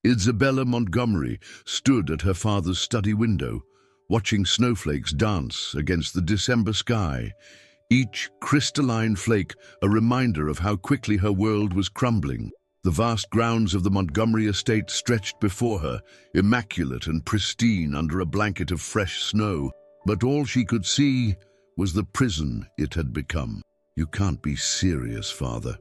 Isabella Montgomery stood at her father's study window, watching snowflakes dance against the December sky, each crystalline flake a reminder of how quickly her world was crumbling. The vast grounds of the Montgomery estate stretched before her, immaculate and pristine under a blanket of fresh snow, but all she could see was the prison it had become. "You can't be serious, Father,"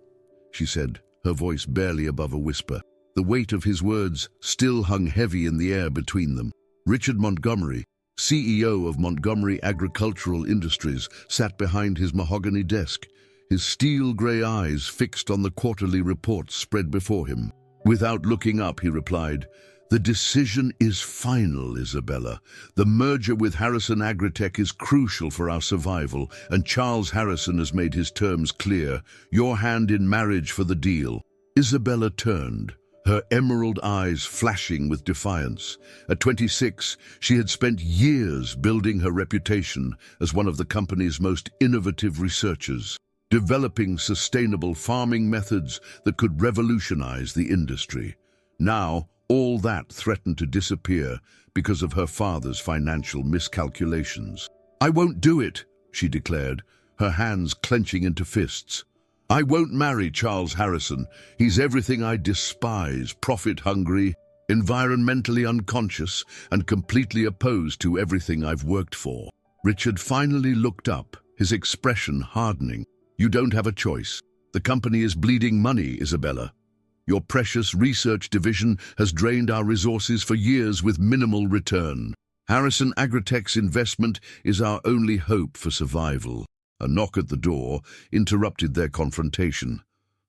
she said, her voice barely above a whisper. The weight of his words still hung heavy in the air between them. Richard Montgomery, CEO of Montgomery Agricultural Industries, sat behind his mahogany desk, his steel-grey eyes fixed on the quarterly reports spread before him. Without looking up, he replied, "The decision is final, Isabella. The merger with Harrison Agritech is crucial for our survival, and Charles Harrison has made his terms clear. Your hand in marriage for the deal." Isabella turned, her emerald eyes flashing with defiance. At 26, she had spent years building her reputation as one of the company's most innovative researchers, developing sustainable farming methods that could revolutionize the industry. Now, all that threatened to disappear because of her father's financial miscalculations. "I won't do it," she declared, her hands clenching into fists. "I won't marry Charles Harrison. He's everything I despise, profit-hungry, environmentally unconscious, and completely opposed to everything I've worked for." Richard finally looked up, his expression hardening. "You don't have a choice. The company is bleeding money, Isabella. Your precious research division has drained our resources for years with minimal return. Harrison Agritech's investment is our only hope for survival." A knock at the door interrupted their confrontation.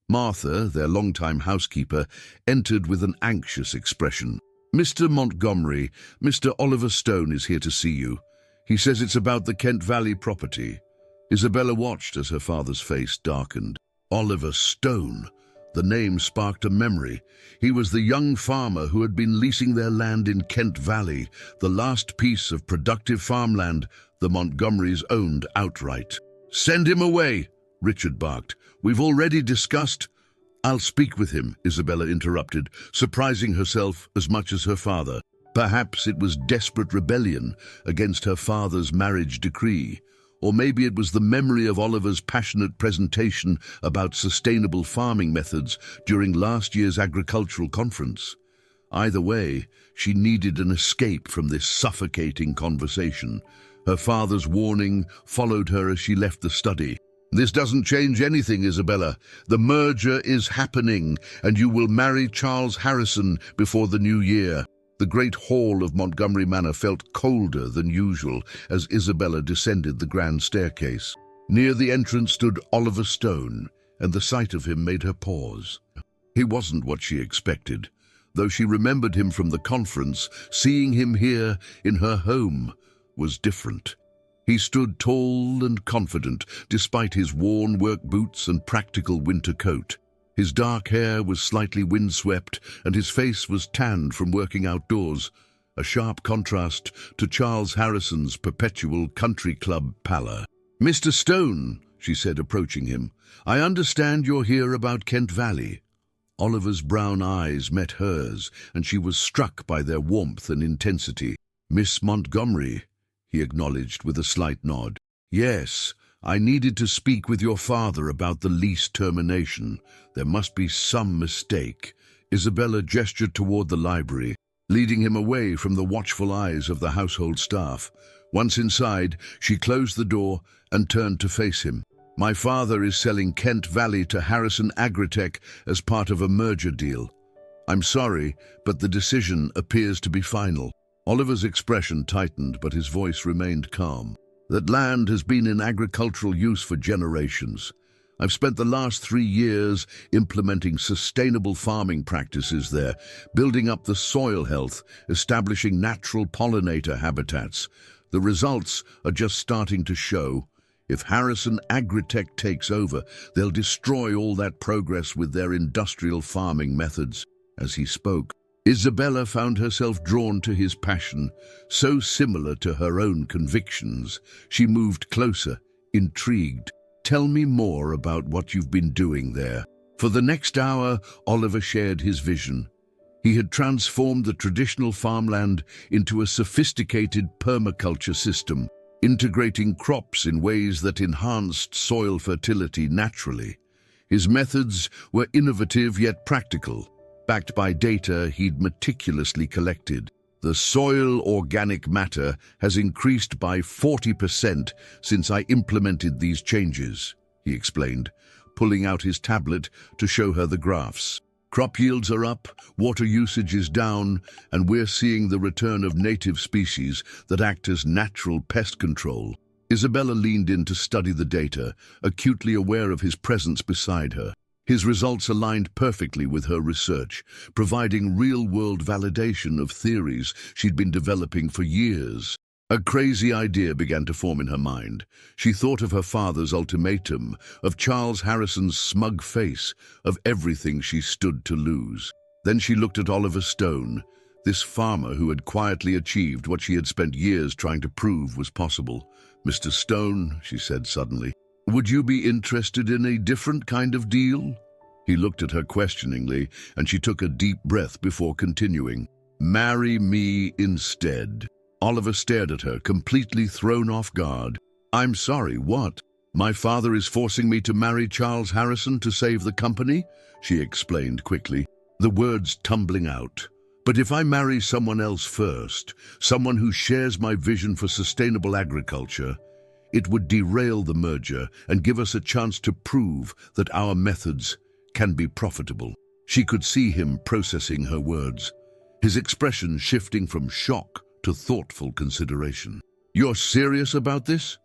Martha, their longtime housekeeper, entered with an anxious expression. "Mr. Montgomery, Mr. Oliver Stone is here to see you. He says it's about the Kent Valley property." Isabella watched as her father's face darkened. Oliver Stone. The name sparked a memory. He was the young farmer who had been leasing their land in Kent Valley, the last piece of productive farmland the Montgomerys owned outright. "Send him away," Richard barked. "We've already discussed—" "I'll speak with him," Isabella interrupted, surprising herself as much as her father. Perhaps it was desperate rebellion against her father's marriage decree. Or maybe it was the memory of Oliver's passionate presentation about sustainable farming methods during last year's agricultural conference. Either way, she needed an escape from this suffocating conversation. Her father's warning followed her as she left the study. "This doesn't change anything, Isabella. The merger is happening, and you will marry Charles Harrison before the new year." The great hall of Montgomery Manor felt colder than usual as Isabella descended the grand staircase. Near the entrance stood Oliver Stone, and the sight of him made her pause. He wasn't what she expected. Though she remembered him from the conference, seeing him here in her home was different. He stood tall and confident, despite his worn work boots and practical winter coat. His dark hair was slightly windswept, and his face was tanned from working outdoors, a sharp contrast to Charles Harrison's perpetual country club pallor. "Mr. Stone," she said, approaching him, "I understand you're here about Kent Valley." Oliver's brown eyes met hers, and she was struck by their warmth and intensity. "Miss Montgomery," he acknowledged with a slight nod. "Yes, I needed to speak with your father about the lease termination. There must be some mistake." Isabella gestured toward the library, leading him away from the watchful eyes of the household staff. Once inside, she closed the door and turned to face him. "My father is selling Kent Valley to Harrison Agritech as part of a merger deal. I'm sorry, but the decision appears to be final." Oliver's expression tightened, but his voice remained calm. "That land has been in agricultural use for generations. I've spent the last 3 years implementing sustainable farming practices there, building up the soil health, establishing natural pollinator habitats. The results are just starting to show. If Harrison Agritech takes over, they'll destroy all that progress with their industrial farming methods." As he spoke, Isabella found herself drawn to his passion, so similar to her own convictions. She moved closer, intrigued. "Tell me more about what you've been doing there." For the next hour, Oliver shared his vision. He had transformed the traditional farmland into a sophisticated permaculture system, integrating crops in ways that enhanced soil fertility naturally. His methods were innovative yet practical, backed by data he'd meticulously collected. The soil organic matter has increased by 40% since I implemented these changes, he explained, pulling out his tablet to show her the graphs. Crop yields are up, water usage is down, and we're seeing the return of native species that act as natural pest control. Isabella leaned in to study the data, acutely aware of his presence beside her. His results aligned perfectly with her research, providing real-world validation of theories she'd been developing for years. A crazy idea began to form in her mind. She thought of her father's ultimatum, of Charles Harrison's smug face, of everything she stood to lose. Then she looked at Oliver Stone, this farmer who had quietly achieved what she had spent years trying to prove was possible. "Mr. Stone," she said suddenly, "would you be interested in a different kind of deal?" He looked at her questioningly, and she took a deep breath before continuing. "Marry me instead." Oliver stared at her, completely thrown off guard. "I'm sorry, what? My father is forcing me to marry Charles Harrison to save the company?" she explained quickly, the words tumbling out. "But if I marry someone else first, someone who shares my vision for sustainable agriculture, it would derail the merger and give us a chance to prove that our methods can be profitable." She could see him processing her words, his expression shifting from shock to thoughtful consideration. "You're serious about this?"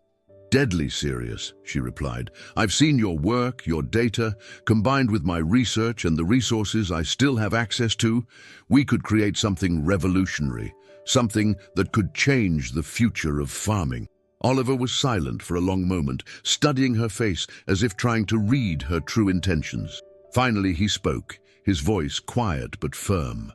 "Deadly serious," she replied. "I've seen your work, your data, combined with my research and the resources I still have access to. We could create something revolutionary, something that could change the future of farming." Oliver was silent for a long moment, studying her face as if trying to read her true intentions. Finally he spoke, his voice quiet but firm.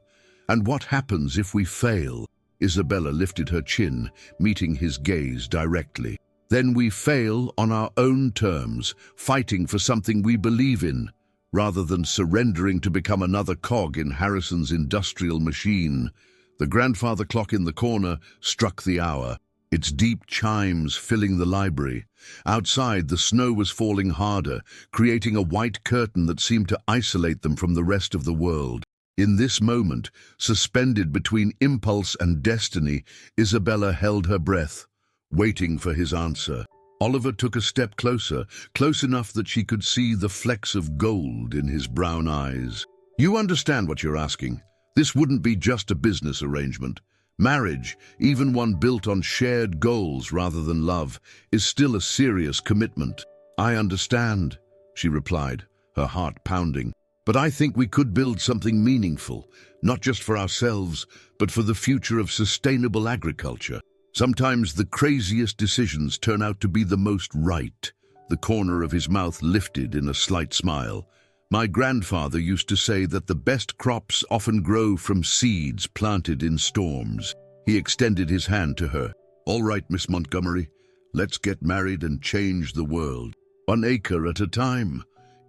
"And what happens if we fail?" Isabella lifted her chin, meeting his gaze directly. "Then we fail on our own terms, fighting for something we believe in, rather than surrendering to become another cog in Harrison's industrial machine." The grandfather clock in the corner struck the hour, its deep chimes filling the library. Outside, the snow was falling harder, creating a white curtain that seemed to isolate them from the rest of the world. In this moment, suspended between impulse and destiny, Isabella held her breath, waiting for his answer. Oliver took a step closer, close enough that she could see the flecks of gold in his brown eyes. "You understand what you're asking. This wouldn't be just a business arrangement. Marriage, even one built on shared goals rather than love, is still a serious commitment." "I understand," she replied, her heart pounding. "But I think we could build something meaningful, not just for ourselves, but for the future of sustainable agriculture. Sometimes the craziest decisions turn out to be the most right." The corner of his mouth lifted in a slight smile. "My grandfather used to say that the best crops often grow from seeds planted in storms." He extended his hand to her. "All right, Miss Montgomery, let's get married and change the world. 1 acre at a time."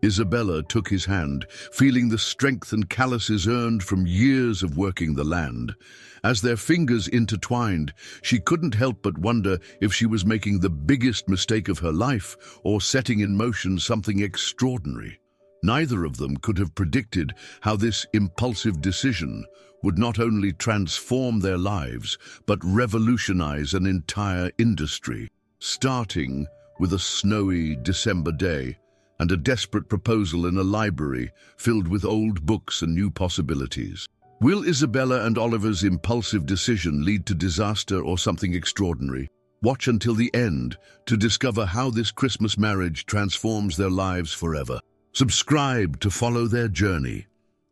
Isabella took his hand, feeling the strength and calluses earned from years of working the land. As their fingers intertwined, she couldn't help but wonder if she was making the biggest mistake of her life or setting in motion something extraordinary. Neither of them could have predicted how this impulsive decision would not only transform their lives, but revolutionize an entire industry. Starting with a snowy December day, and a desperate proposal in a library filled with old books and new possibilities. Will Isabella and Oliver's impulsive decision lead to disaster or something extraordinary? Watch until the end to discover how this Christmas marriage transforms their lives forever. Subscribe to follow their journey.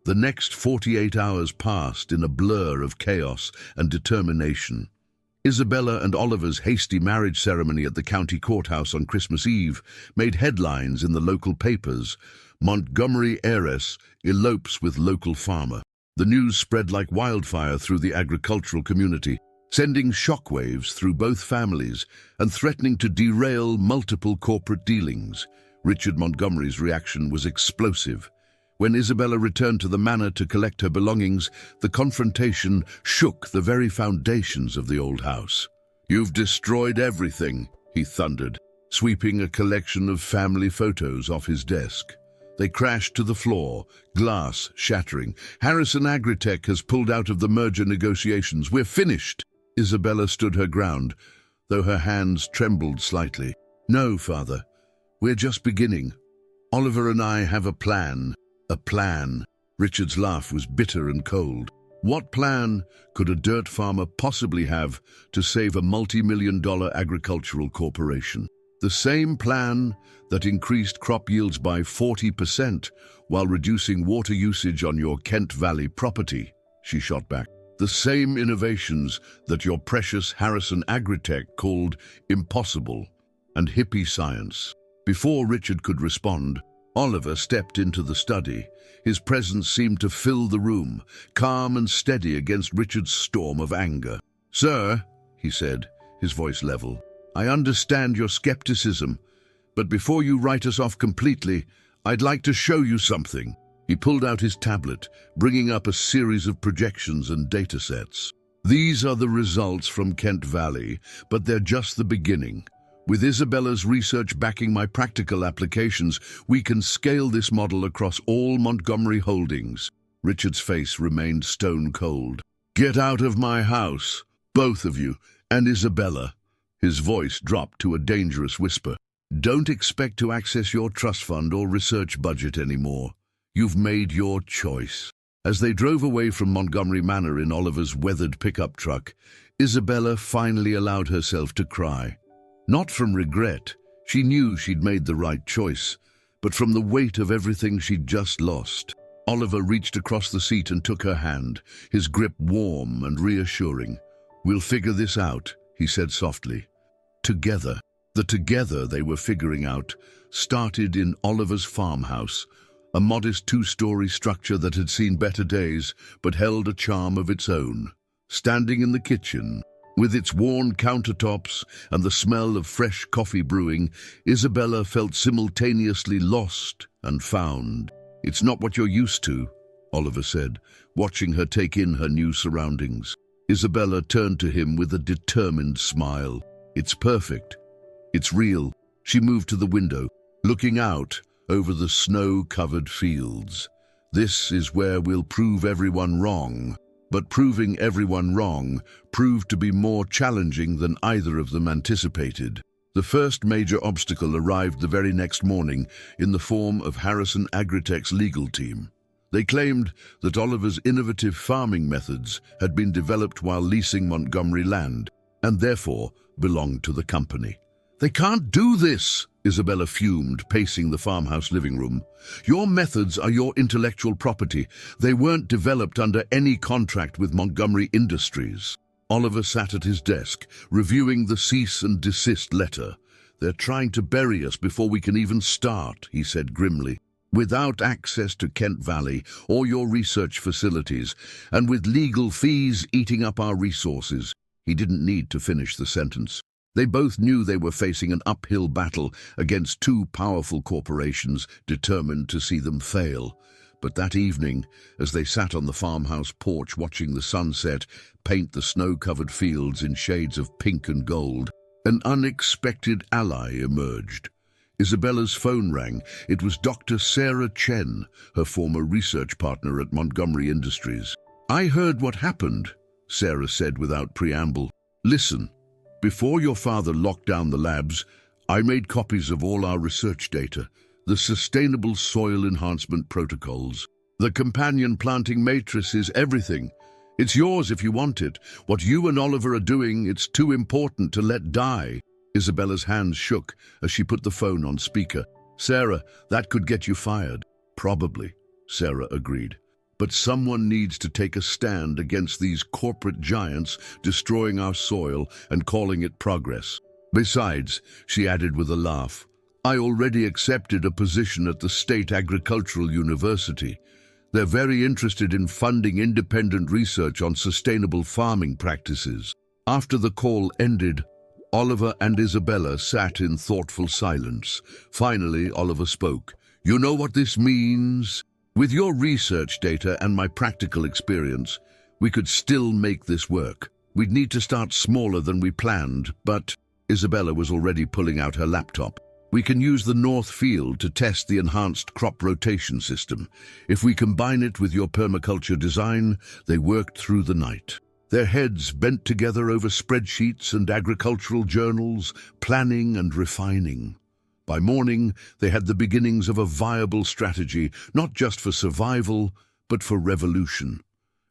The next 48 hours passed in a blur of chaos and determination. Isabella and Oliver's hasty marriage ceremony at the county courthouse on Christmas Eve made headlines in the local papers. "Montgomery heiress elopes with local farmer." The news spread like wildfire through the agricultural community, sending shockwaves through both families and threatening to derail multiple corporate dealings. Richard Montgomery's reaction was explosive. When Isabella returned to the manor to collect her belongings, the confrontation shook the very foundations of the old house. "You've destroyed everything," he thundered, sweeping a collection of family photos off his desk. They crashed to the floor, glass shattering. "Harrison Agritech has pulled out of the merger negotiations. We're finished." Isabella stood her ground, though her hands trembled slightly. "No, Father, we're just beginning. Oliver and I have a plan." A plan. Richard's laugh was bitter and cold. What plan could a dirt farmer possibly have to save a multi-million-dollar agricultural corporation? The same plan that increased crop yields by 40% while reducing water usage on your Kent Valley property, she shot back. The same innovations that your precious Harrison Agritech called impossible and hippie science. Before Richard could respond, Oliver stepped into the study. His presence seemed to fill the room, calm and steady against Richard's storm of anger. "Sir," he said, his voice level, "I understand your skepticism, but before you write us off completely, I'd like to show you something." He pulled out his tablet, bringing up a series of projections and data sets. "These are the results from Kent Valley, but they're just the beginning. With Isabella's research backing my practical applications, we can scale this model across all Montgomery holdings." Richard's face remained stone cold. "Get out of my house, both of you, and Isabella." His voice dropped to a dangerous whisper. "Don't expect to access your trust fund or research budget anymore. You've made your choice." As they drove away from Montgomery Manor in Oliver's weathered pickup truck, Isabella finally allowed herself to cry. Not from regret, she knew she'd made the right choice, but from the weight of everything she'd just lost. Oliver reached across the seat and took her hand, his grip warm and reassuring. "We'll figure this out," he said softly. Together. The together they were figuring out started in Oliver's farmhouse, a modest two-story structure that had seen better days but held a charm of its own. Standing in the kitchen, with its worn countertops and the smell of fresh coffee brewing, Isabella felt simultaneously lost and found. "It's not what you're used to," Oliver said, watching her take in her new surroundings. Isabella turned to him with a determined smile. "It's perfect. It's real." She moved to the window, looking out over the snow-covered fields. "This is where we'll prove everyone wrong." But proving everyone wrong proved to be more challenging than either of them anticipated. The first major obstacle arrived the very next morning in the form of Harrison Agritech's legal team. They claimed that Oliver's innovative farming methods had been developed while leasing Montgomery land, and therefore belonged to the company. "They can't do this," Isabella fumed, pacing the farmhouse living room. "Your methods are your intellectual property. They weren't developed under any contract with Montgomery Industries." Oliver sat at his desk, reviewing the cease and desist letter. "They're trying to bury us before we can even start," he said grimly. "Without access to Kent Valley or your research facilities, and with legal fees eating up our resources." He didn't need to finish the sentence. They both knew they were facing an uphill battle against two powerful corporations determined to see them fail. But that evening, as they sat on the farmhouse porch watching the sunset paint the snow-covered fields in shades of pink and gold, an unexpected ally emerged. Isabella's phone rang. It was Dr. Sarah Chen, her former research partner at Montgomery Industries. "I heard what happened," Sarah said without preamble. "Listen. Before your father locked down the labs, I made copies of all our research data, the sustainable soil enhancement protocols, the companion planting matrices, everything. It's yours if you want it. What you and Oliver are doing, it's too important to let die." Isabella's hands shook as she put the phone on speaker. "Sarah, that could get you fired." "Probably," Sarah agreed. "But someone needs to take a stand against these corporate giants destroying our soil and calling it progress. Besides," she added with a laugh, "I already accepted a position at the State Agricultural University. They're very interested in funding independent research on sustainable farming practices." After the call ended, Oliver and Isabella sat in thoughtful silence. Finally, Oliver spoke. "You know what this means?" With your research data and my practical experience, we could still make this work. We'd need to start smaller than we planned, but Isabella was already pulling out her laptop. We can use the north field to test the enhanced crop rotation system. If we combine it with your permaculture design, they worked through the night. Their heads bent together over spreadsheets and agricultural journals, planning and refining. By morning, they had the beginnings of a viable strategy, not just for survival, but for revolution.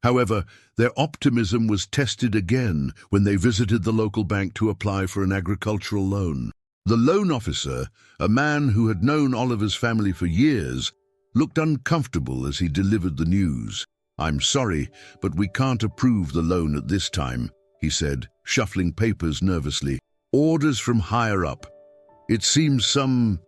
However, their optimism was tested again when they visited the local bank to apply for an agricultural loan. The loan officer, a man who had known Oliver's family for years, looked uncomfortable as he delivered the news. "I'm sorry, but we can't approve the loan at this time," he said, shuffling papers nervously. "Orders from higher up. It seems some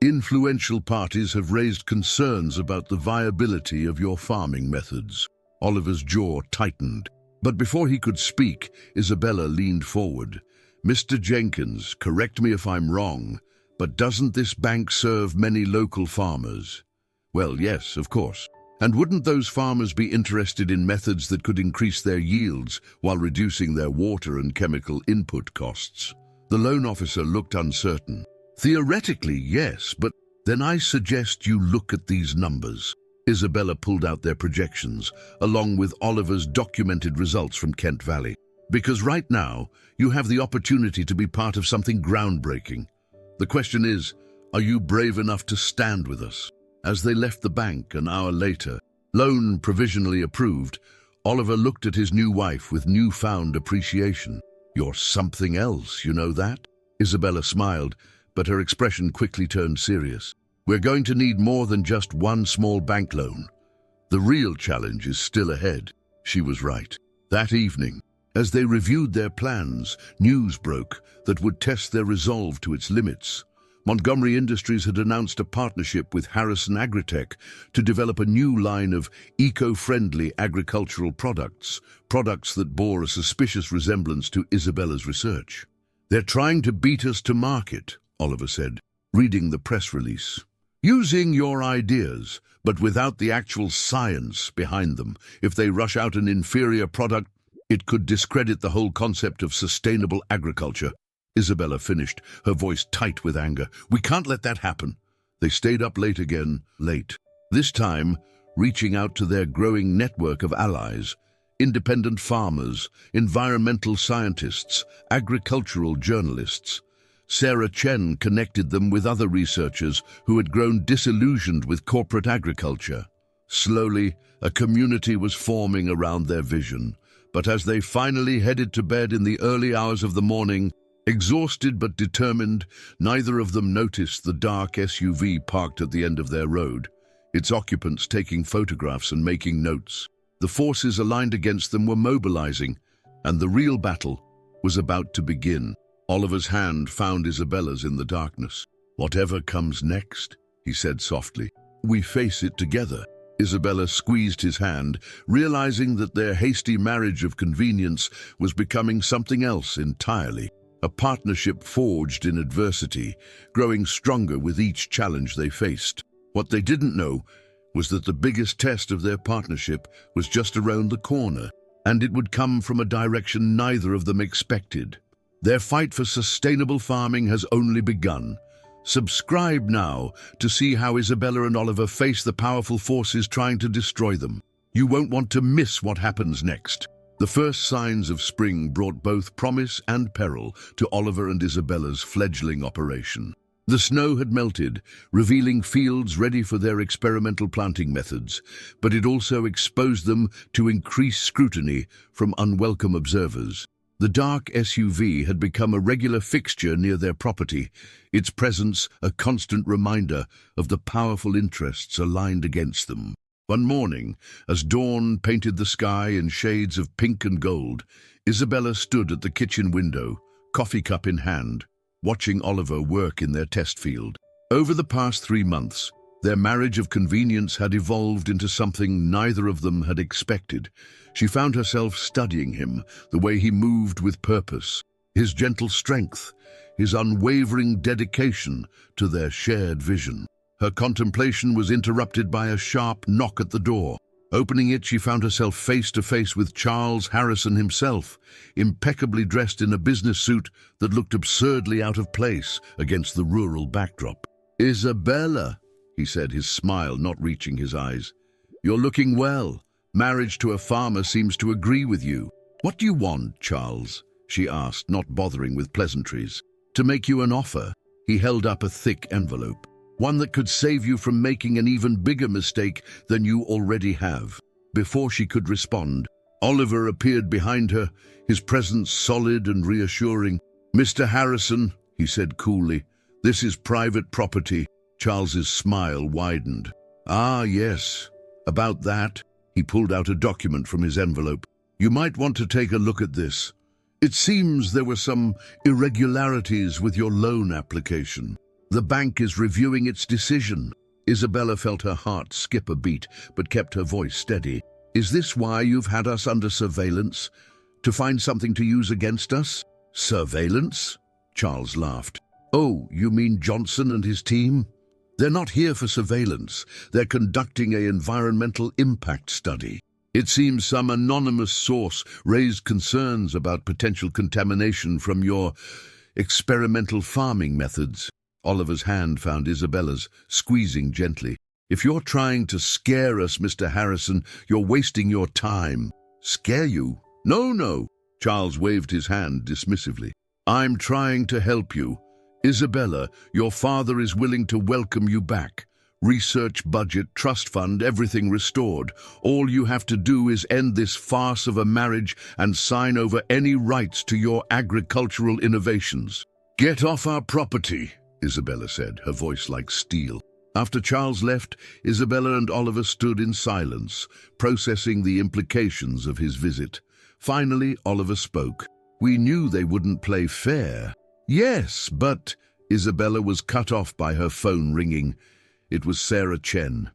influential parties have raised concerns about the viability of your farming methods." Oliver's jaw tightened. But before he could speak, Isabella leaned forward. "Mr. Jenkins, correct me if I'm wrong, but doesn't this bank serve many local farmers?" "Well, yes, of course. And wouldn't those farmers be interested in methods that could increase their yields while reducing their water and chemical input costs?" The loan officer looked uncertain. "Theoretically, yes, but then I suggest you look at these numbers." Isabella pulled out their projections, along with Oliver's documented results from Kent Valley. "Because right now, you have the opportunity to be part of something groundbreaking. The question is, are you brave enough to stand with us?" As they left the bank an hour later, loan provisionally approved, Oliver looked at his new wife with newfound appreciation. "You're something else, you know that?" Isabella smiled, but her expression quickly turned serious. "We're going to need more than just one small bank loan. The real challenge is still ahead." She was right. That evening, as they reviewed their plans, news broke that would test their resolve to its limits. Montgomery Industries had announced a partnership with Harrison Agritech to develop a new line of eco-friendly agricultural products that bore a suspicious resemblance to Isabella's research. "They're trying to beat us to market," Oliver said, reading the press release. "Using your ideas, but without the actual science behind them. If they rush out an inferior product, it could discredit the whole concept of sustainable agriculture." Isabella finished, her voice tight with anger. "We can't let that happen." They stayed up late again, this time reaching out to their growing network of allies, independent farmers, environmental scientists, agricultural journalists. Sarah Chen connected them with other researchers who had grown disillusioned with corporate agriculture. Slowly, a community was forming around their vision, but as they finally headed to bed in the early hours of the morning, exhausted but determined, neither of them noticed the dark SUV parked at the end of their road, its occupants taking photographs and making notes. The forces aligned against them were mobilizing, and the real battle was about to begin. Oliver's hand found Isabella's in the darkness. "Whatever comes next," he said softly, "we face it together." Isabella squeezed his hand, realizing that their hasty marriage of convenience was becoming something else entirely. A partnership forged in adversity, growing stronger with each challenge they faced. What they didn't know was that the biggest test of their partnership was just around the corner, and it would come from a direction neither of them expected. Their fight for sustainable farming has only begun. Subscribe now to see how Isabella and Oliver face the powerful forces trying to destroy them. You won't want to miss what happens next. The first signs of spring brought both promise and peril to Oliver and Isabella's fledgling operation. The snow had melted, revealing fields ready for their experimental planting methods, but it also exposed them to increased scrutiny from unwelcome observers. The dark SUV had become a regular fixture near their property, its presence a constant reminder of the powerful interests aligned against them. One morning, as dawn painted the sky in shades of pink and gold, Isabella stood at the kitchen window, coffee cup in hand, watching Oliver work in their test field. Over the past 3 months, their marriage of convenience had evolved into something neither of them had expected. She found herself studying him, the way he moved with purpose, his gentle strength, his unwavering dedication to their shared vision. Her contemplation was interrupted by a sharp knock at the door. Opening it, she found herself face to face with Charles Harrison himself, impeccably dressed in a business suit that looked absurdly out of place against the rural backdrop. "Isabella," he said, his smile not reaching his eyes. "You're looking well. Marriage to a farmer seems to agree with you." "What do you want, Charles?" she asked, not bothering with pleasantries. "To make you an offer." He held up a thick envelope. "One that could save you from making an even bigger mistake than you already have." Before she could respond, Oliver appeared behind her, his presence solid and reassuring. "Mr. Harrison," he said coolly, "this is private property." Charles's smile widened. "Ah, yes. About that." He pulled out a document from his envelope. "You might want to take a look at this. It seems there were some irregularities with your loan application. The bank is reviewing its decision." Isabella felt her heart skip a beat, but kept her voice steady. "Is this why you've had us under surveillance? To find something to use against us?" "Surveillance?" Charles laughed. "Oh, you mean Johnson and his team? They're not here for surveillance. They're conducting an environmental impact study. It seems some anonymous source raised concerns about potential contamination from your experimental farming methods." Oliver's hand found Isabella's, squeezing gently. "If you're trying to scare us, Mr. Harrison, you're wasting your time." "Scare you? No. Charles waved his hand dismissively. "I'm trying to help you. Isabella, your father is willing to welcome you back. Research budget, trust fund, everything restored. All you have to do is end this farce of a marriage and sign over any rights to your agricultural innovations." "Get off our property," Isabella said, her voice like steel. After Charles left, Isabella and Oliver stood in silence, processing the implications of his visit. Finally, Oliver spoke. "We knew they wouldn't play fair." "Yes, but—" Isabella was cut off by her phone ringing. It was Sarah Chen.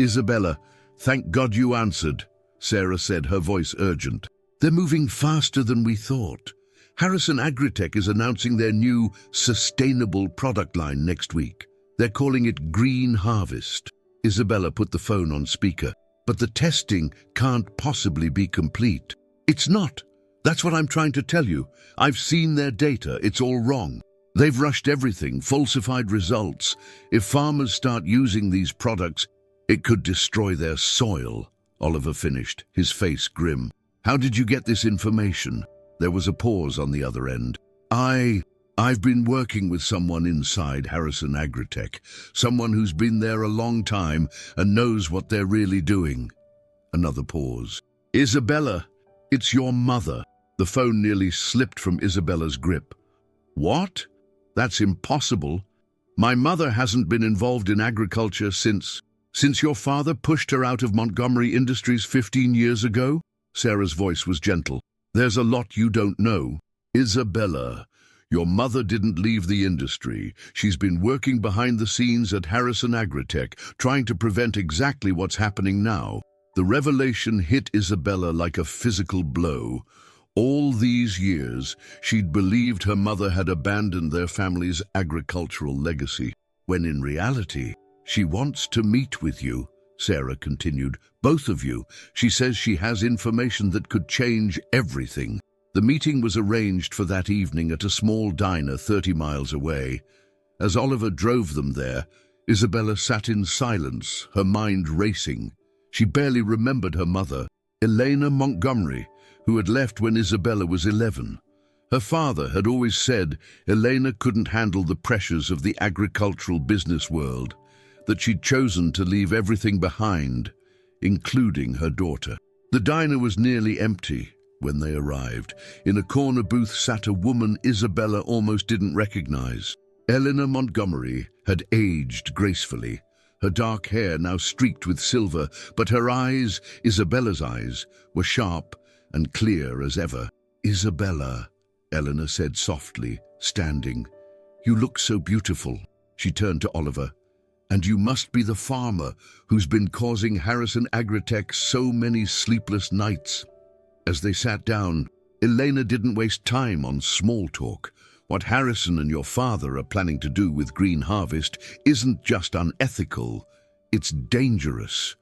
"Isabella, thank God you answered," Sarah said, her voice urgent. "They're moving faster than we thought. Harrison Agritech is announcing their new sustainable product line next week. They're calling it Green Harvest." Isabella put the phone on speaker. "But the testing can't possibly be complete." "It's not. That's what I'm trying to tell you. I've seen their data. It's all wrong. They've rushed everything, falsified results. If farmers start using these products, it could destroy their soil," Oliver finished, his face grim. "How did you get this information?" There was a pause on the other end. I've been working with someone inside Harrison Agritech, someone who's been there a long time and knows what they're really doing." Another pause. "Isabella, it's your mother." The phone nearly slipped from Isabella's grip. "What? That's impossible. My mother hasn't been involved in agriculture since your father pushed her out of Montgomery Industries 15 years ago?" Sarah's voice was gentle. "There's a lot you don't know. Isabella, your mother didn't leave the industry. She's been working behind the scenes at Harrison Agritech, trying to prevent exactly what's happening now." The revelation hit Isabella like a physical blow. All these years, she'd believed her mother had abandoned their family's agricultural legacy, when in reality, "She wants to meet with you," Sarah continued. "Both of you. She says she has information that could change everything." The meeting was arranged for that evening at a small diner 30 miles away. As Oliver drove them there, Isabella sat in silence, her mind racing. She barely remembered her mother, Elena Montgomery, who had left when Isabella was 11. Her father had always said Elena couldn't handle the pressures of the agricultural business world, that she'd chosen to leave everything behind, including her daughter. The diner was nearly empty when they arrived. In a corner booth sat a woman Isabella almost didn't recognize. Eleanor Montgomery had aged gracefully, her dark hair now streaked with silver, but her eyes, Isabella's eyes, were sharp and clear as ever. "Isabella," Eleanor said softly, standing. "You look so beautiful." She turned to Oliver. "And you must be the farmer who's been causing Harrison Agritech so many sleepless nights." As they sat down, Elena didn't waste time on small talk. What Harrison and your father are planning to do with Green Harvest isn't just unethical, it's dangerous.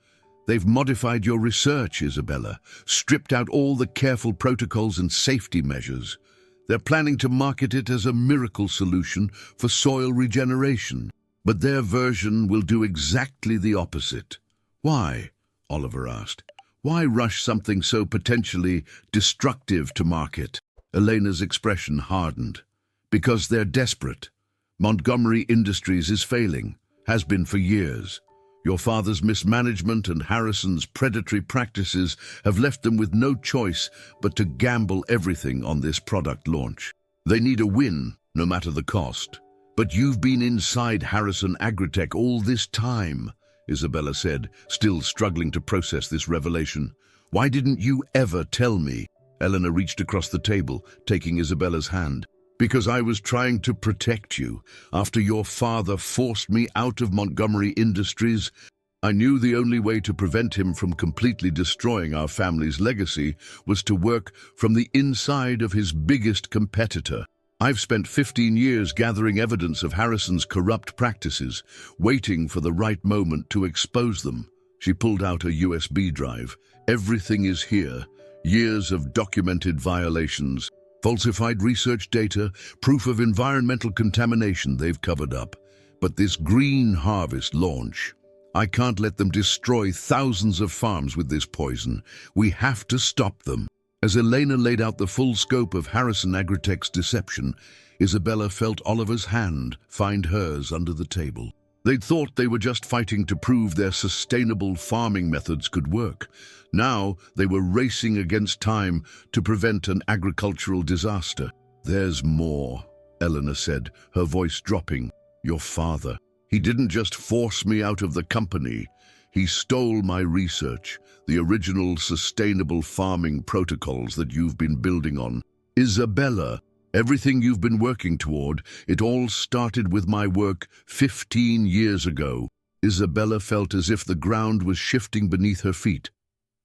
They've modified your research, Isabella, stripped out all the careful protocols and safety measures. They're planning to market it as a miracle solution for soil regeneration. But their version will do exactly the opposite. Why? Oliver asked. Why rush something so potentially destructive to market? Elena's expression hardened. Because they're desperate. Montgomery Industries is failing, has been for years. Your father's mismanagement and Harrison's predatory practices have left them with no choice but to gamble everything on this product launch. They need a win, no matter the cost. But you've been inside Harrison Agritech all this time, Isabella said, still struggling to process this revelation. Why didn't you ever tell me? Eleanor reached across the table, taking Isabella's hand. Because I was trying to protect you. After your father forced me out of Montgomery Industries, I knew the only way to prevent him from completely destroying our family's legacy was to work from the inside of his biggest competitor. I've spent 15 years gathering evidence of Harrison's corrupt practices, waiting for the right moment to expose them. She pulled out a USB drive. Everything is here. Years of documented violations. Falsified research data, proof of environmental contamination they've covered up. But this Green Harvest launch, I can't let them destroy thousands of farms with this poison. We have to stop them. As Elena laid out the full scope of Harrison Agritech's deception, Isabella felt Oliver's hand find hers under the table. They'd thought they were just fighting to prove their sustainable farming methods could work. Now they were racing against time to prevent an agricultural disaster. There's more, Eleanor said, her voice dropping. Your father. He didn't just force me out of the company. He stole my research, the original sustainable farming protocols that you've been building on. Isabella, everything you've been working toward, it all started with my work 15 years ago. Isabella felt as if the ground was shifting beneath her feet.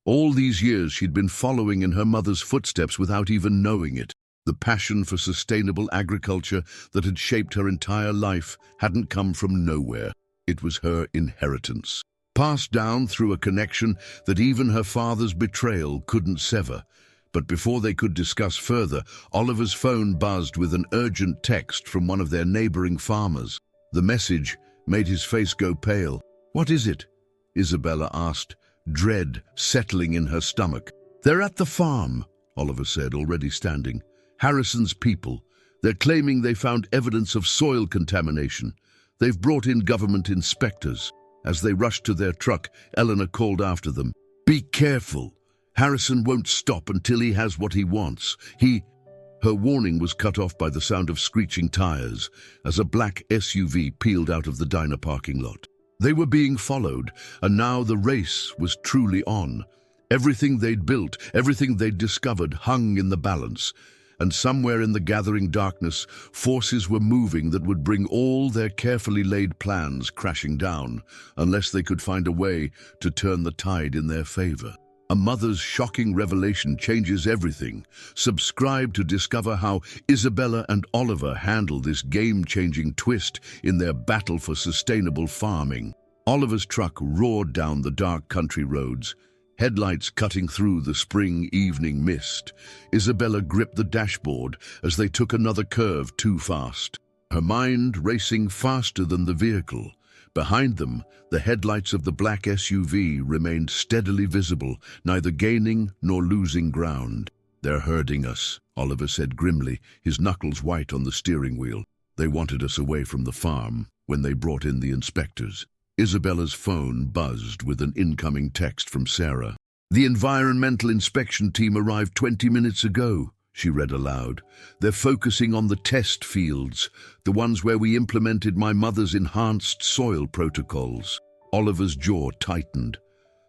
All these years she'd been following in her mother's footsteps without even knowing it. The passion for sustainable agriculture that had shaped her entire life hadn't come from nowhere. It was her inheritance, passed down through a connection that even her father's betrayal couldn't sever. But before they could discuss further, Oliver's phone buzzed with an urgent text from one of their neighboring farmers. The message made his face go pale. What is it? Isabella asked, dread settling in her stomach. They're at the farm, Oliver said, already standing. Harrison's people. They're claiming they found evidence of soil contamination. They've brought in government inspectors. As they rushed to their truck, Eleanor called after them. Be careful. Harrison won't stop until he has what he wants. Her warning was cut off by the sound of screeching tires as a black SUV peeled out of the diner parking lot. They were being followed, and now the race was truly on. Everything they'd built, everything they'd discovered hung in the balance. And somewhere in the gathering darkness, forces were moving that would bring all their carefully laid plans crashing down, unless they could find a way to turn the tide in their favor. A mother's shocking revelation changes everything. Subscribe to discover how Isabella and Oliver handle this game-changing twist in their battle for sustainable farming. Oliver's truck roared down the dark country roads, headlights cutting through the spring evening mist. Isabella gripped the dashboard as they took another curve too fast, her mind racing faster than the vehicle. Behind them, the headlights of the black SUV remained steadily visible, neither gaining nor losing ground. They're herding us, Oliver said grimly, his knuckles white on the steering wheel. They wanted us away from the farm when they brought in the inspectors. Isabella's phone buzzed with an incoming text from Sarah. The environmental inspection team arrived 20 minutes ago, she read aloud. They're focusing on the test fields, the ones where we implemented my mother's enhanced soil protocols. Oliver's jaw tightened.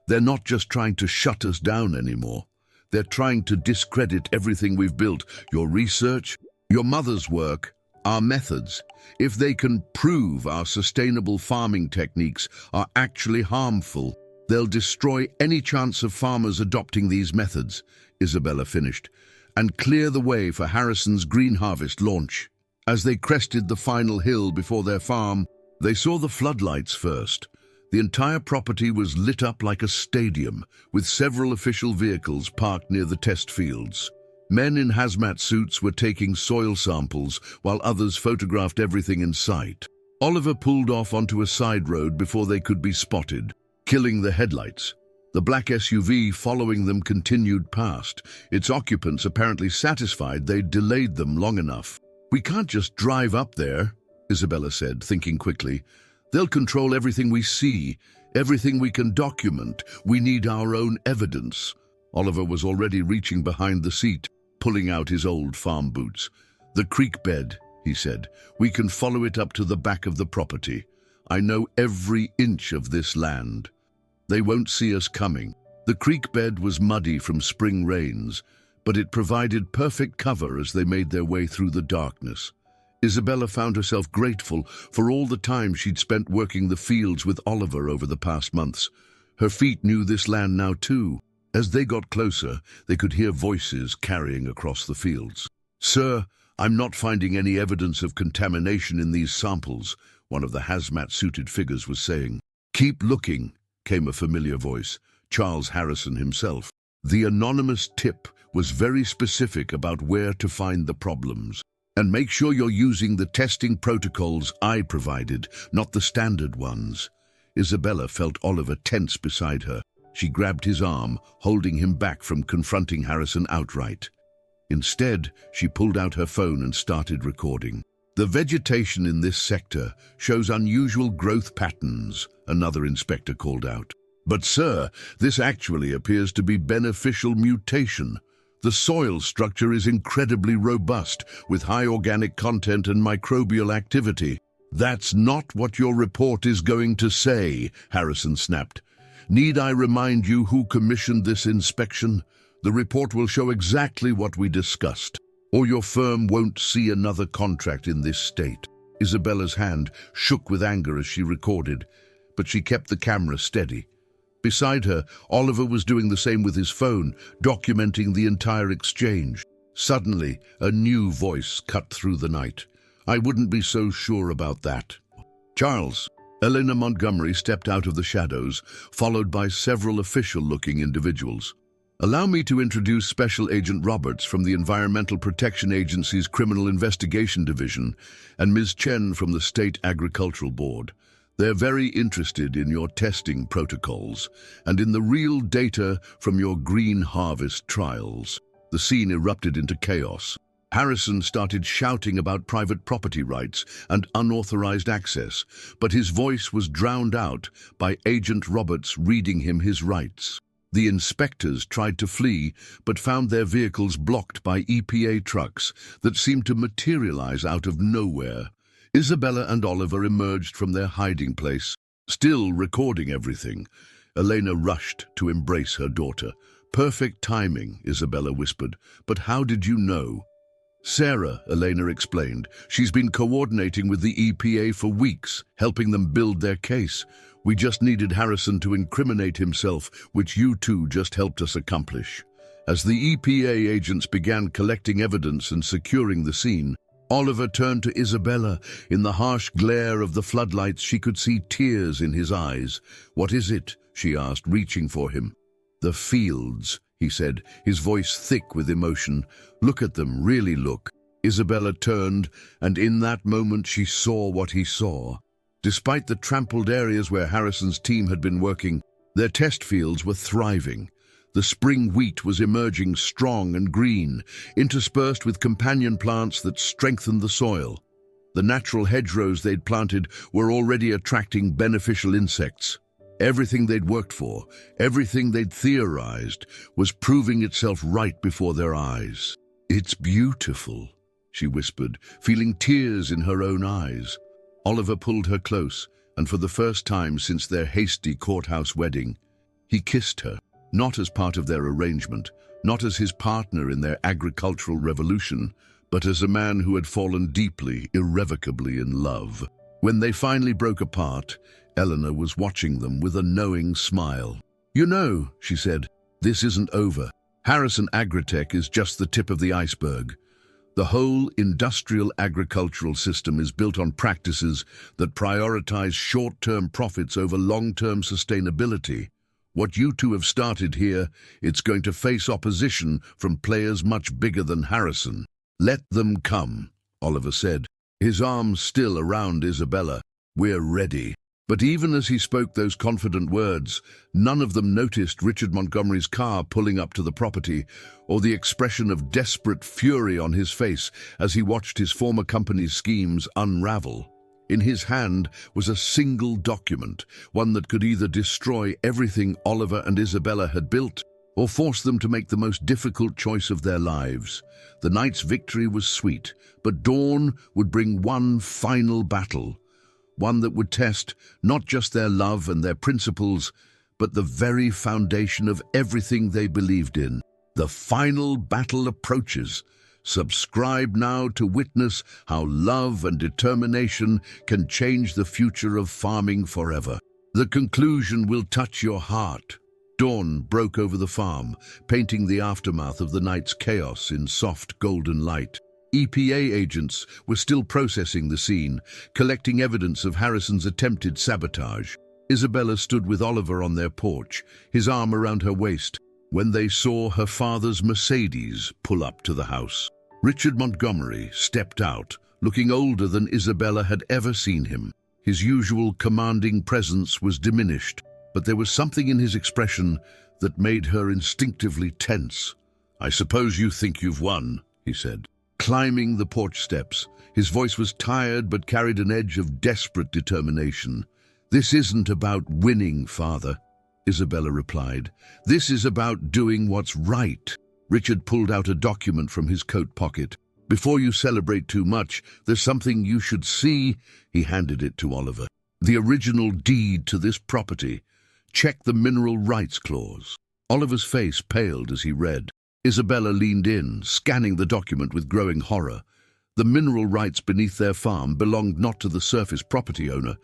They're not just trying to shut us down anymore. They're trying to discredit everything we've built, your research, your mother's work, our methods. If they can prove our sustainable farming techniques are actually harmful, they'll destroy any chance of farmers adopting these methods, Isabella finished, and clear the way for Harrison's Green Harvest launch. As they crested the final hill before their farm, they saw the floodlights first. The entire property was lit up like a stadium, with several official vehicles parked near the test fields. Men in hazmat suits were taking soil samples, while others photographed everything in sight. Oliver pulled off onto a side road before they could be spotted, killing the headlights. The black SUV following them continued past, its occupants apparently satisfied they'd delayed them long enough. "We can't just drive up there," Isabella said, thinking quickly. "They'll control everything we see, everything we can document. We need our own evidence." Oliver was already reaching behind the seat, pulling out his old farm boots. "The creek bed," he said. "We can follow it up to the back of the property. I know every inch of this land. They won't see us coming." The creek bed was muddy from spring rains, but it provided perfect cover as they made their way through the darkness. Isabella found herself grateful for all the time she'd spent working the fields with Oliver over the past months. Her feet knew this land now too. As they got closer, they could hear voices carrying across the fields. "Sir, I'm not finding any evidence of contamination in these samples," one of the hazmat-suited figures was saying. "Keep looking," came a familiar voice, Charles Harrison himself. The anonymous tip was very specific about where to find the problems. "And make sure you're using the testing protocols I provided, not the standard ones." Isabella felt Oliver tense beside her. She grabbed his arm, holding him back from confronting Harrison outright. Instead, she pulled out her phone and started recording. "The vegetation in this sector shows unusual growth patterns," another inspector called out. "But sir, this actually appears to be beneficial mutation. The soil structure is incredibly robust, with high organic content and microbial activity." "That's not what your report is going to say," Harrison snapped. "Need I remind you who commissioned this inspection? The report will show exactly what we discussed, or your firm won't see another contract in this state." Isabella's hand shook with anger as she recorded, but she kept the camera steady. Beside her, Oliver was doing the same with his phone, documenting the entire exchange. Suddenly, a new voice cut through the night. "I wouldn't be so sure about that." "Charles." Elena Montgomery stepped out of the shadows, followed by several official-looking individuals. "Allow me to introduce Special Agent Roberts from the Environmental Protection Agency's Criminal Investigation Division and Ms. Chen from the State Agricultural Board. They're very interested in your testing protocols and in the real data from your green harvest trials." The scene erupted into chaos. Harrison started shouting about private property rights and unauthorized access, but his voice was drowned out by Agent Roberts reading him his rights. The inspectors tried to flee, but found their vehicles blocked by EPA trucks that seemed to materialize out of nowhere. Isabella and Oliver emerged from their hiding place, still recording everything. Elena rushed to embrace her daughter. "Perfect timing," Isabella whispered. "But how did you know?" "Sarah," Elena explained. "She's been coordinating with the EPA for weeks, helping them build their case. We just needed Harrison to incriminate himself, which you two just helped us accomplish." As the EPA agents began collecting evidence and securing the scene, Oliver turned to Isabella. In the harsh glare of the floodlights, she could see tears in his eyes. "What is it?" she asked, reaching for him. "The fields," he said, his voice thick with emotion. "Look at them, really look." Isabella turned, and in that moment she saw what he saw. Despite the trampled areas where Harrison's team had been working, their test fields were thriving. The spring wheat was emerging strong and green, interspersed with companion plants that strengthened the soil. The natural hedgerows they'd planted were already attracting beneficial insects. Everything they'd worked for, everything they'd theorized, was proving itself right before their eyes. "It's beautiful," she whispered, feeling tears in her own eyes. Oliver pulled her close, and for the first time since their hasty courthouse wedding, he kissed her. Not as part of their arrangement, not as his partner in their agricultural revolution, but as a man who had fallen deeply, irrevocably in love. When they finally broke apart, Eleanor was watching them with a knowing smile. "You know," she said, "this isn't over. Harrison Agritech is just the tip of the iceberg. The whole industrial agricultural system is built on practices that prioritize short-term profits over long-term sustainability. What you two have started here, it's going to face opposition from players much bigger than Harrison. Let them come, Oliver said, his arms still around Isabella. We're ready. But even as he spoke those confident words, none of them noticed Richard Montgomery's car pulling up to the property, or the expression of desperate fury on his face as he watched his former company's schemes unravel. In his hand was a single document, one that could either destroy everything Oliver and Isabella had built, or force them to make the most difficult choice of their lives. The night's victory was sweet, but dawn would bring one final battle, one that would test not just their love and their principles, but the very foundation of everything they believed in. The final battle approaches. Subscribe now to witness how love and determination can change the future of farming forever. The conclusion will touch your heart. Dawn broke over the farm, painting the aftermath of the night's chaos in soft golden light. EPA agents were still processing the scene, collecting evidence of Harrison's attempted sabotage. Isabella stood with Oliver on their porch, his arm around her waist, when they saw her father's Mercedes pull up to the house. Richard Montgomery stepped out, looking older than Isabella had ever seen him. His usual commanding presence was diminished, but there was something in his expression that made her instinctively tense. "I suppose you think you've won," he said. Climbing the porch steps, his voice was tired but carried an edge of desperate determination. "This isn't about winning, Father," Isabella replied. "This is about doing what's right." Richard pulled out a document from his coat pocket. "Before you celebrate too much, there's something you should see." He handed it to Oliver. "The original deed to this property. Check the mineral rights clause." Oliver's face paled as he read. Isabella leaned in, scanning the document with growing horror. The mineral rights beneath their farm belonged not to the surface property owner,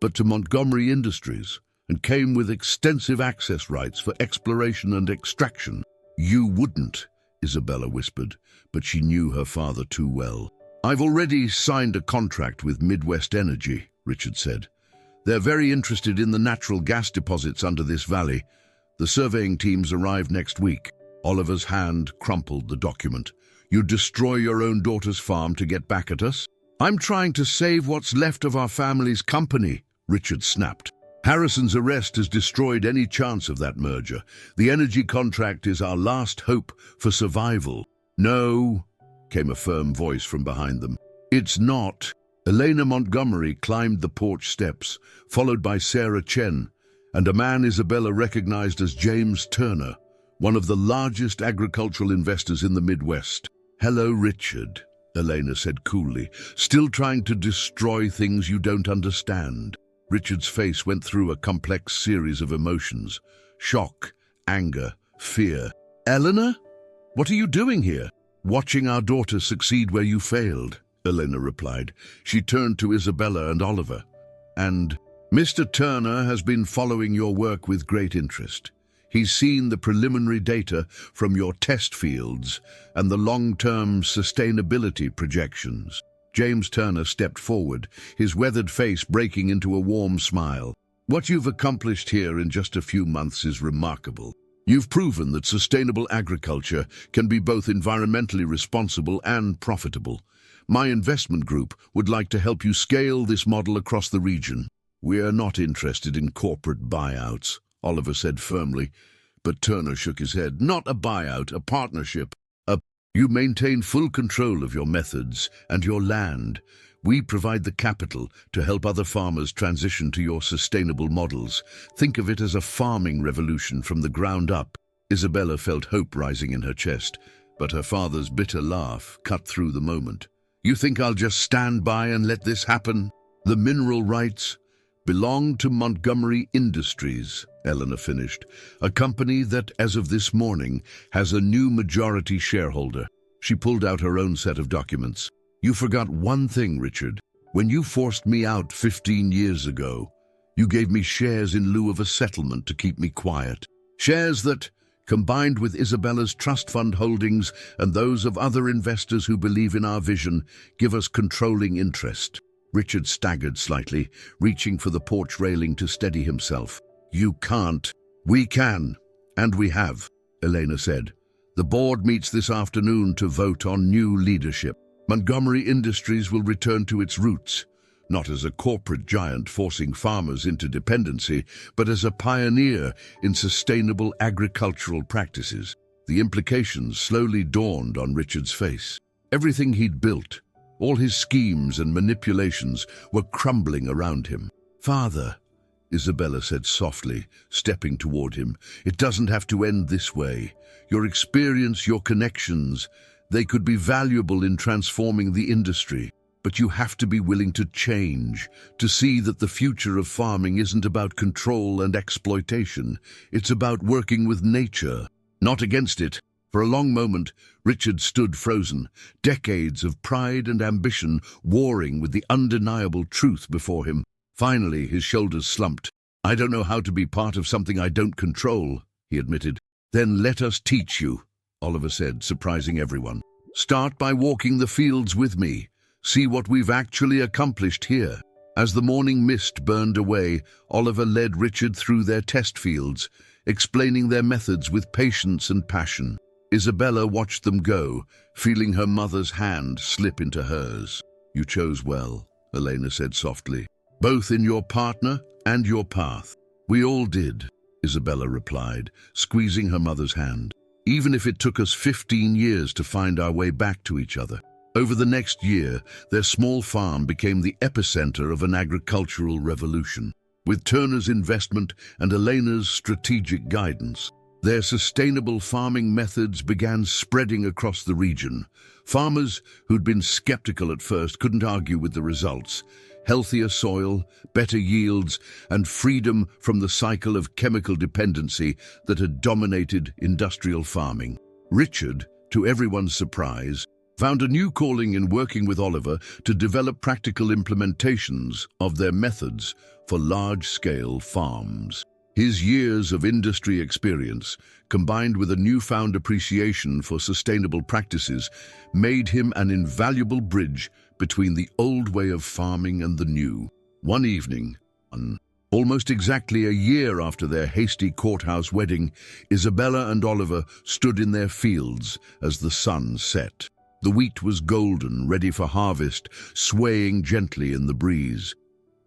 but to Montgomery Industries, and came with extensive access rights for exploration and extraction. "You wouldn't," Isabella whispered, but she knew her father too well. "I've already signed a contract with Midwest Energy," Richard said. "They're very interested in the natural gas deposits under this valley. The surveying teams arrive next week." Oliver's hand crumpled the document. "You destroy your own daughter's farm to get back at us?" "I'm trying to save what's left of our family's company," Richard snapped. "Harrison's arrest has destroyed any chance of that merger. The energy contract is our last hope for survival." "No," came a firm voice from behind them. "It's not." Elena Montgomery climbed the porch steps, followed by Sarah Chen, and a man Isabella recognized as James Turner, one of the largest agricultural investors in the Midwest. "Hello, Richard," Elena said coolly. "Still trying to destroy things you don't understand." Richard's face went through a complex series of emotions: shock, anger, fear. "Eleanor? What are you doing here?" "Watching our daughter succeed where you failed," Elena replied. She turned to Isabella and Oliver. "And Mr. Turner has been following your work with great interest. He's seen the preliminary data from your test fields and the long-term sustainability projections." James Turner stepped forward, his weathered face breaking into a warm smile. "What you've accomplished here in just a few months is remarkable. You've proven that sustainable agriculture can be both environmentally responsible and profitable. My investment group would like to help you scale this model across the region." "We are not interested in corporate buyouts," Oliver said firmly, but Turner shook his head. "Not a buyout, a partnership. You maintain full control of your methods and your land. We provide the capital to help other farmers transition to your sustainable models. Think of it as a farming revolution from the ground up." Isabella felt hope rising in her chest, but her father's bitter laugh cut through the moment. "You think I'll just stand by and let this happen?" "The mineral rights belong to Montgomery Industries," Eleanor finished, "a company that, as of this morning, has a new majority shareholder." She pulled out her own set of documents. "You forgot one thing, Richard. When you forced me out 15 years ago, you gave me shares in lieu of a settlement to keep me quiet. Shares that, combined with Isabella's trust fund holdings and those of other investors who believe in our vision, give us controlling interest. Richard staggered slightly, reaching for the porch railing to steady himself. You can't. We can. And we have, Elena said. The board meets this afternoon to vote on new leadership. Montgomery Industries will return to its roots, not as a corporate giant forcing farmers into dependency, but as a pioneer in sustainable agricultural practices. The implications slowly dawned on Richard's face. Everything he'd built, all his schemes and manipulations, were crumbling around him. Father, Isabella said softly, stepping toward him, it doesn't have to end this way. Your experience, your connections, they could be valuable in transforming the industry. But you have to be willing to change, to see that the future of farming isn't about control and exploitation. It's about working with nature, not against it. For a long moment, Richard stood frozen, decades of pride and ambition warring with the undeniable truth before him. Finally, his shoulders slumped. I don't know how to be part of something I don't control, he admitted. Then let us teach you, Oliver said, surprising everyone. Start by walking the fields with me. See what we've actually accomplished here. As the morning mist burned away, Oliver led Richard through their test fields, explaining their methods with patience and passion. Isabella watched them go, feeling her mother's hand slip into hers. You chose well, Elena said softly, both in your partner and your path. We all did, Isabella replied, squeezing her mother's hand. Even if it took us 15 years to find our way back to each other. Over the next year, their small farm became the epicenter of an agricultural revolution. With Turner's investment and Elena's strategic guidance, their sustainable farming methods began spreading across the region. Farmers who'd been skeptical at first couldn't argue with the results. Healthier soil, better yields, and freedom from the cycle of chemical dependency that had dominated industrial farming. Richard, to everyone's surprise, found a new calling in working with Oliver to develop practical implementations of their methods for large-scale farms. His years of industry experience, combined with a newfound appreciation for sustainable practices, made him an invaluable bridge between the old way of farming and the new. One evening, almost exactly a year after their hasty courthouse wedding, Isabella and Oliver stood in their fields as the sun set. The wheat was golden, ready for harvest, swaying gently in the breeze.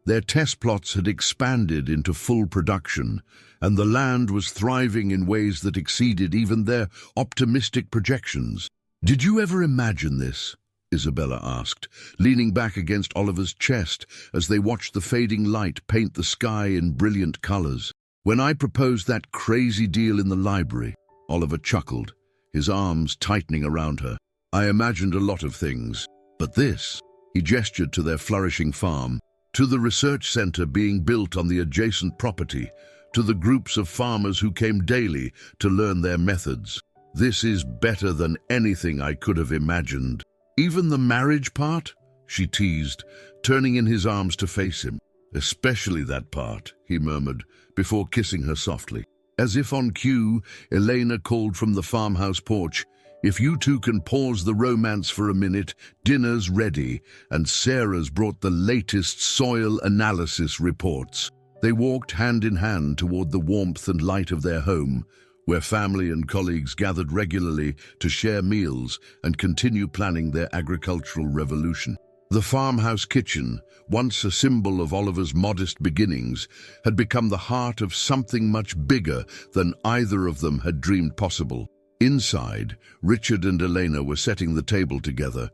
Their test plots had expanded into full production, and the land was thriving in ways that exceeded even their optimistic projections. Did you ever imagine this? Isabella asked, leaning back against Oliver's chest as they watched the fading light paint the sky in brilliant colors. When I proposed that crazy deal in the library, Oliver chuckled, his arms tightening around her. I imagined a lot of things, but this, he gestured to their flourishing farm, to the research center being built on the adjacent property, to the groups of farmers who came daily to learn their methods. This is better than anything I could have imagined. Even the marriage part? She teased, turning in his arms to face him. Especially that part, he murmured, before kissing her softly. As if on cue, Elena called from the farmhouse porch, if you two can pause the romance for a minute, dinner's ready, and Sarah's brought the latest soil analysis reports. They walked hand in hand toward the warmth and light of their home, where family and colleagues gathered regularly to share meals and continue planning their agricultural revolution. The farmhouse kitchen, once a symbol of Oliver's modest beginnings, had become the heart of something much bigger than either of them had dreamed possible. Inside, Richard and Elena were setting the table together,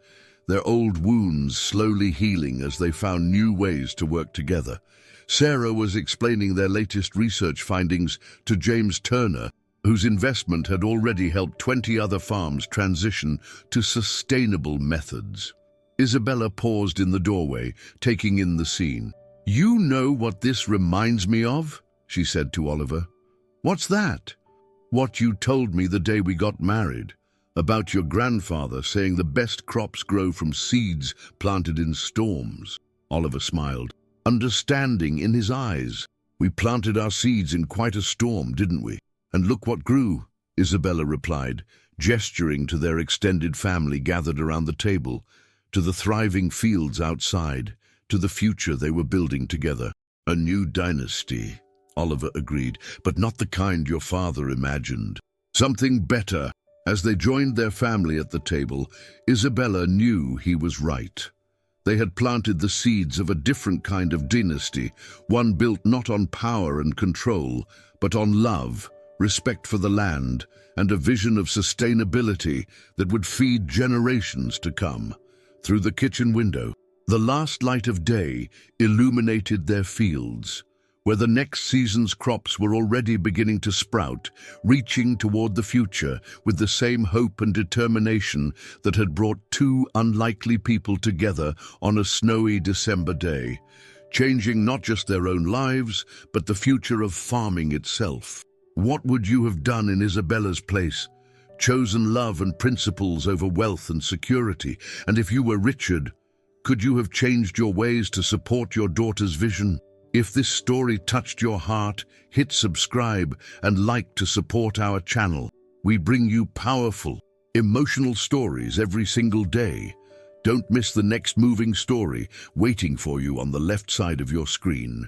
their old wounds slowly healing as they found new ways to work together. Sarah was explaining their latest research findings to James Turner, whose investment had already helped 20 other farms transition to sustainable methods. Isabella paused in the doorway, taking in the scene. You know what this reminds me of? She said to Oliver. What's that? What you told me the day we got married, about your grandfather saying the best crops grow from seeds planted in storms. Oliver smiled, understanding in his eyes. We planted our seeds in quite a storm, didn't we? And look what grew. Isabella replied, gesturing to their extended family gathered around the table, to the thriving fields outside, to the future they were building together. A new dynasty, Oliver agreed, but not the kind your father imagined. Something better. As they joined their family at the table, Isabella knew he was right. They had planted the seeds of a different kind of dynasty, one built not on power and control, but on love, respect for the land, and a vision of sustainability that would feed generations to come. Through the kitchen window, the last light of day illuminated their fields, where the next season's crops were already beginning to sprout, reaching toward the future with the same hope and determination that had brought two unlikely people together on a snowy December day, changing not just their own lives, but the future of farming itself. What would you have done in Isabella's place? Chosen love and principles over wealth and security, and if you were Richard, could you have changed your ways to support your daughter's vision? If this story touched your heart, hit subscribe and like to support our channel. We bring you powerful, emotional stories every single day. Don't miss the next moving story waiting for you on the left side of your screen.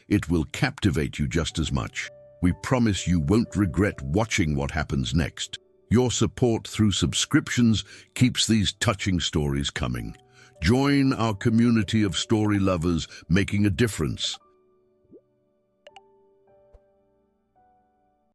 It will captivate you just as much. We promise you won't regret watching what happens next. Your support through subscriptions keeps these touching stories coming. Join our community of story lovers making a difference.